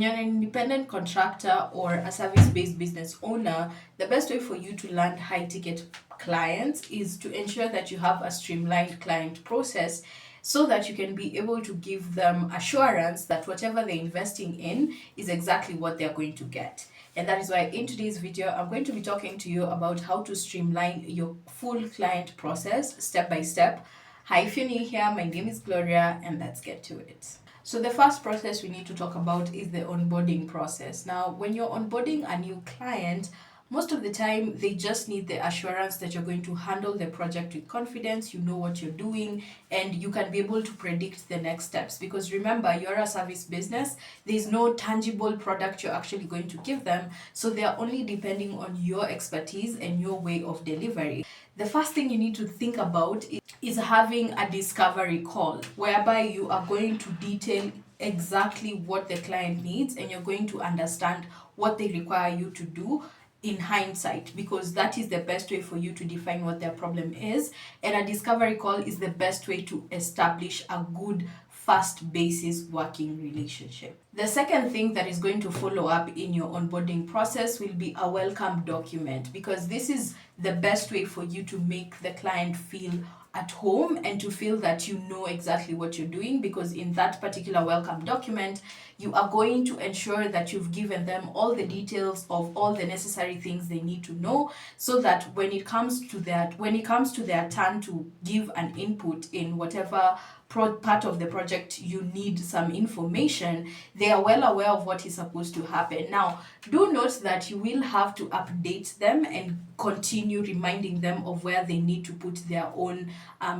You're an independent contractor or a service-based business owner, the best way for you to land high-ticket clients is to ensure that you have a streamlined client process so that you can be able to give them assurance that whatever they're investing in is exactly what they're going to get. And that is why in today's video, I'm going to be talking to you about how to streamline your full client process step by step. Hi, if you're new here, my name is Gloria, and let's get to it. So the first process we need to talk about is the onboarding process. Now, when you're onboarding a new client, most of the time they just need the assurance that you're going to handle the project with confidence, you know what you're doing, and you can be able to predict the next steps. Because remember, you're a service business, there's no tangible product you're actually going to give them, so they are only depending on your expertise and your way of delivery. The first thing you need to think about is having a discovery call whereby you are going to detail exactly what the client needs and you're going to understand what they require you to do in hindsight, because that is the best way for you to define what their problem is, and a discovery call is the best way to establish a good fast basis working relationship. The second thing that is going to follow up in your onboarding process will be a welcome document, because this is the best way for you to make the client feel at home and to feel that you know exactly what you're doing, because in that particular welcome document you are going to ensure that you've given them all the details of all the necessary things they need to know, so that when it comes to their turn to give an input in whatever part of the project you need some information, they are well aware of what is supposed to happen. Now, do note that you will have to update them and continue reminding them of where they need to put their own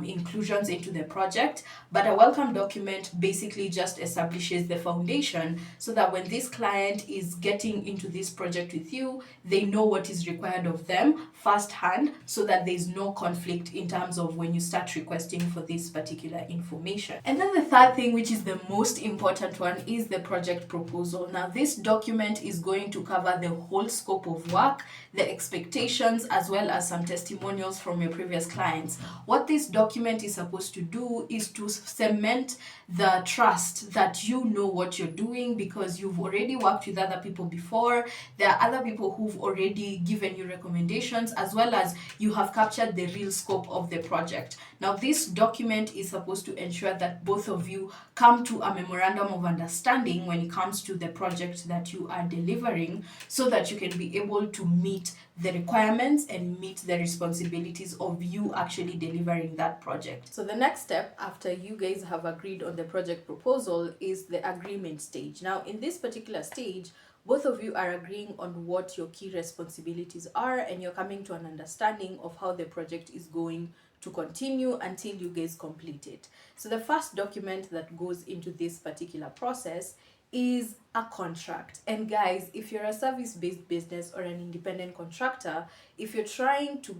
inclusions into the project. But a welcome document basically just establishes the foundation so that when this client is getting into this project with you, they know what is required of them firsthand, so that there's no conflict in terms of when you start requesting for this particular information. And then the third thing, which is the most important one, is the project proposal. Now, this document is going to cover the whole scope of work, the expectations, as well as some testimonials from your previous clients. What this document is supposed to do is to cement the trust that you know what you're doing, because you've already worked with other people before. There are other people who've already given you recommendations, as well as you have captured the real scope of the project. Now, this document is supposed to ensure that both of you come to a memorandum of understanding when it comes to the project that you are delivering, so that you can be able to meet the requirements and meet the responsibilities of you actually delivering that project. So the next step after you guys have agreed on the project proposal is the agreement stage. Now, in this particular stage, both of you are agreeing on what your key responsibilities are, and you're coming to an understanding of how the project is going to continue until you guys complete it. So the first document that goes into this particular process is a contract. And guys, if you're a service-based business or an independent contractor, if you're trying to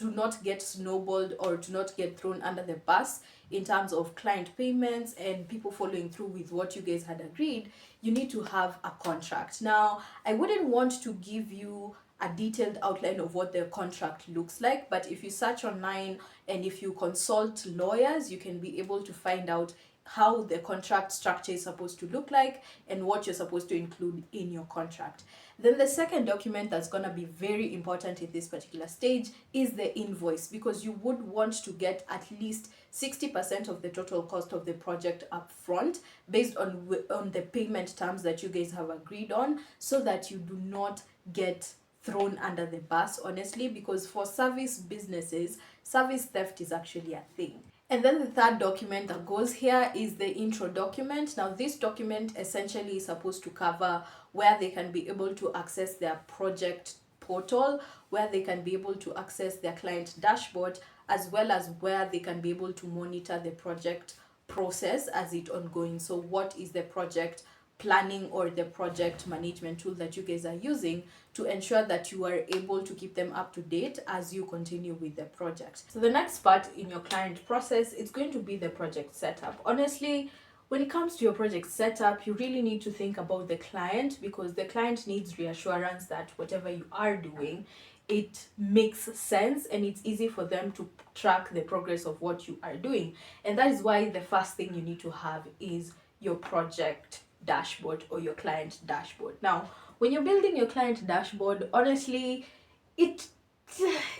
not get snowballed or to not get thrown under the bus in terms of client payments and people following through with what you guys had agreed, you need to have a contract. Now, I wouldn't want to give you a detailed outline of what the contract looks like, but if you search online and if you consult lawyers, you can be able to find out how the contract structure is supposed to look like and what you're supposed to include in your contract. Then the second document that's going to be very important in this particular stage is the invoice, because you would want to get at least 60% of the total cost of the project up front based on the payment terms that you guys have agreed on, so that you do not get thrown under the bus, honestly, because for service businesses, service theft is actually a thing. And then the third document that goes here is the intro document. Now, this document essentially is supposed to cover where they can be able to access their project portal, where they can be able to access their client dashboard, as well as where they can be able to monitor the project process as it ongoing. So what is the project planning or the project management tool that you guys are using to ensure that you are able to keep them up to date as you continue with the project. So the next part in your client process is going to be the project setup. Honestly, when it comes to your project setup, you really need to think about the client, because the client needs reassurance that whatever you are doing, it makes sense and it's easy for them to track the progress of what you are doing. And that is why the first thing you need to have is your project dashboard or your client dashboard. Now, when you're building your client dashboard, honestly, it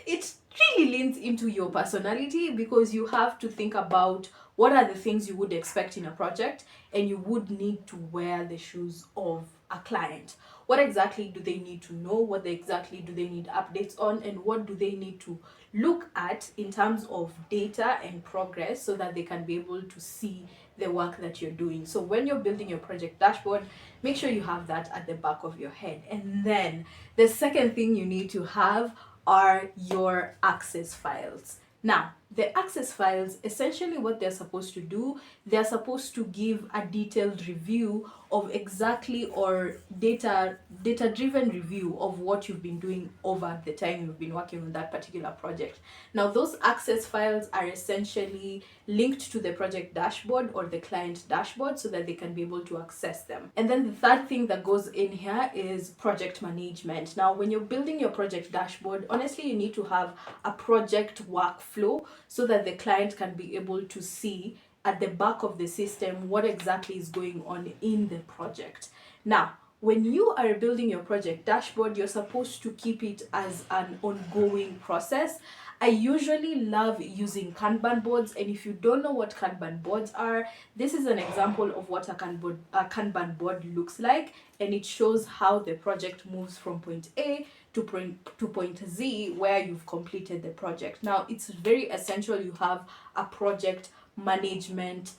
it really leans into your personality, because you have to think about what are the things you would expect in a project, and you would need to wear the shoes of a client. What exactly do they need to know? What exactly do they need updates on? And what do they need to look at in terms of data and progress, so that they can be able to see the work that you're doing? So when you're building your project dashboard, make sure you have that at the back of your head. And then the second thing you need to have are your access files. Now, the access files, essentially what they're supposed to do, they're supposed to give a detailed review of exactly, or data driven review of what you've been doing over the time you've been working on that particular project. Now, those access files are essentially linked to the project dashboard or the client dashboard, so that they can be able to access them. And then the third thing that goes in here is project management. Now, when you're building your project dashboard, honestly, you need to have a project workflow, so that the client can be able to see at the back of the system what exactly is going on in the project. Now, when you are building your project dashboard, you're supposed to keep it as an ongoing process. I usually love using Kanban boards, and if you don't know what Kanban boards are, this is an example of what a Kanban board looks like, and it shows how the project moves from point A to point Z, where you've completed the project. Now, it's very essential you have a project management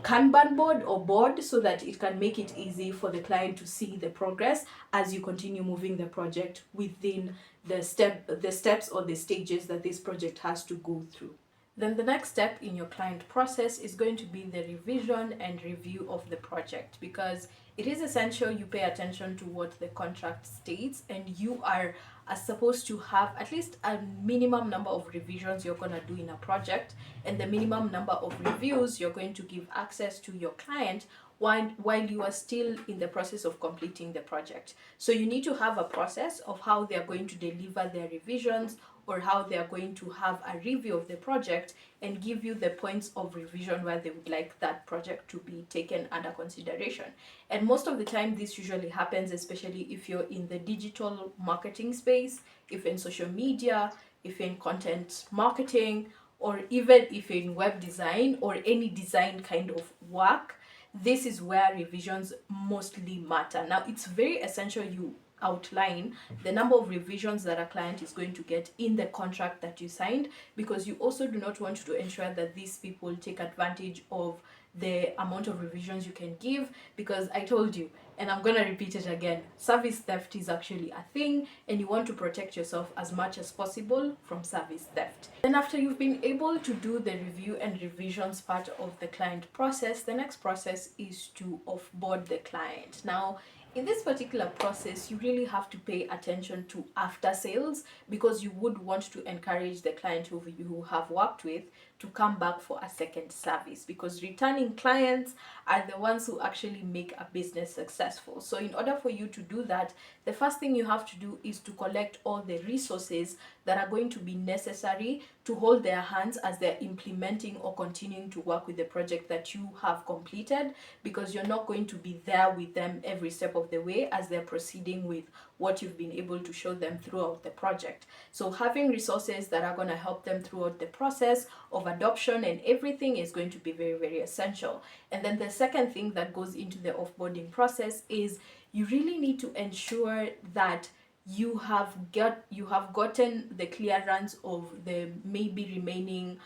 Kanban board or board, so that it can make it easy for the client to see the progress as you continue moving the project within the steps or the stages that this project has to go through. Then the next step in your client process is going to be the revision and review of the project, because it is essential you pay attention to what the contract states, and you are supposed to have at least a minimum number of revisions you're going to do in a project, and the minimum number of reviews you're going to give access to your client while you are still in the process of completing the project. So you need to have a process of how they are going to deliver their revisions, or how they are going to have a review of the project and give you the points of revision where they would like that project to be taken under consideration. And most of the time this usually happens, especially if you're in the digital marketing space, if in social media, if in content marketing, or even if in web design or any design kind of work. This is where revisions mostly matter. Now, it's very essential you outline the number of revisions that a client is going to get in the contract that you signed, because you also do not want to ensure that these people take advantage of the amount of revisions you can give, because I told you, and I'm going to repeat it again, service theft is actually a thing, and you want to protect yourself as much as possible from service theft. Then after you've been able to do the review and revisions part of the client process, the next process is to offboard the client. Now, in this particular process, you really have to pay attention to after sales, because you would want to encourage the client who you have worked with to come back for a second service, because returning clients are the ones who actually make a business successful. So in order for you to do that, the first thing you have to do is to collect all the resources that are going to be necessary to hold their hands as they're implementing or continuing to work with the project that you have completed, because you're not going to be there with them every step of the way as they're proceeding with what you've been able to show them throughout the project. So having resources that are going to help them throughout the process of adoption and everything is going to be very, very essential. And then the second thing that goes into the offboarding process is you really need to ensure that you have gotten the clearance of the maybe remaining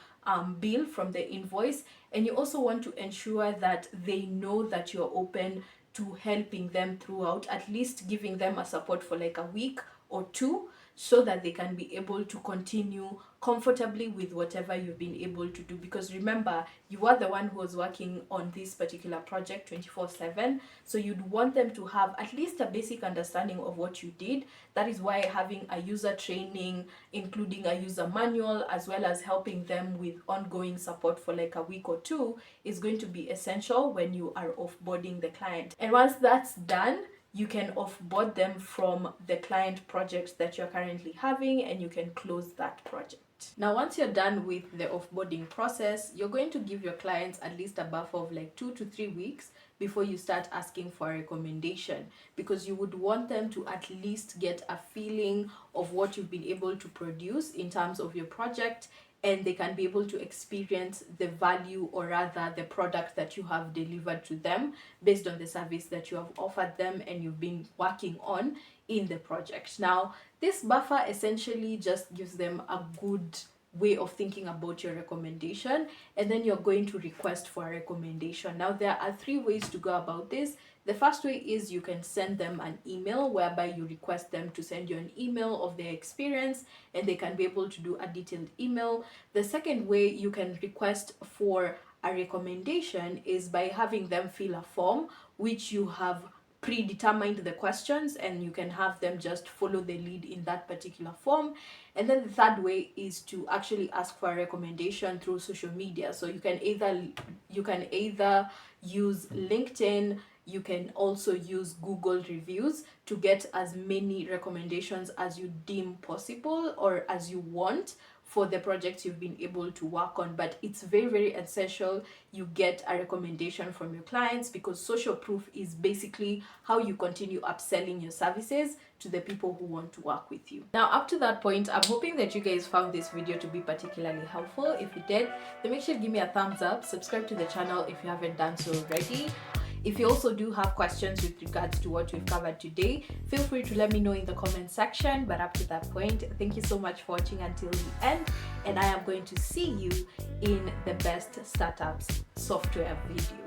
bill from the invoice, and you also want to ensure that they know that you're open to helping them throughout, at least giving them a support for like a week or two, so that they can be able to continue comfortably with whatever you've been able to do. Because remember, you are the one who was working on this particular project 24/7, so you'd want them to have at least a basic understanding of what you did. That is why having a user training, including a user manual, as well as helping them with ongoing support for like a week or two, is going to be essential when you are offboarding the client. And once that's done, you can offboard them from the client project that you're currently having, and you can close that project. Now, once you're done with the offboarding process, you're going to give your clients at least a buffer of like 2 to 3 weeks before you start asking for a recommendation, because you would want them to at least get a feeling of what you've been able to produce in terms of your project, and they can be able to experience the value, or rather the product that you have delivered to them based on the service that you have offered them and you've been working on in the project. Now, this buffer essentially just gives them a good way of thinking about your recommendation, and then you're going to request for a recommendation. Now, there are 3 ways to go about this. The first way is you can send them an email whereby you request them to send you an email of their experience, and they can be able to do a detailed email. The second way you can request for a recommendation is by having them fill a form which you have predetermined the questions, and you can have them just follow the lead in that particular form. And then the third way is to actually ask for a recommendation through social media. So you can either use LinkedIn, you can also use Google reviews to get as many recommendations as you deem possible or as you want for the projects you've been able to work on. But it's very, very essential you get a recommendation from your clients, because social proof is basically how you continue upselling your services to the people who want to work with you. Now, up to that point, I'm hoping that you guys found this video to be particularly helpful. If you did, then make sure to give me a thumbs up, subscribe to the channel if you haven't done so already. If you also do have questions with regards to what we've covered today, feel free to let me know in the comment section. But up to that point, thank you so much for watching until the end, and I am going to see you in the best startups software video.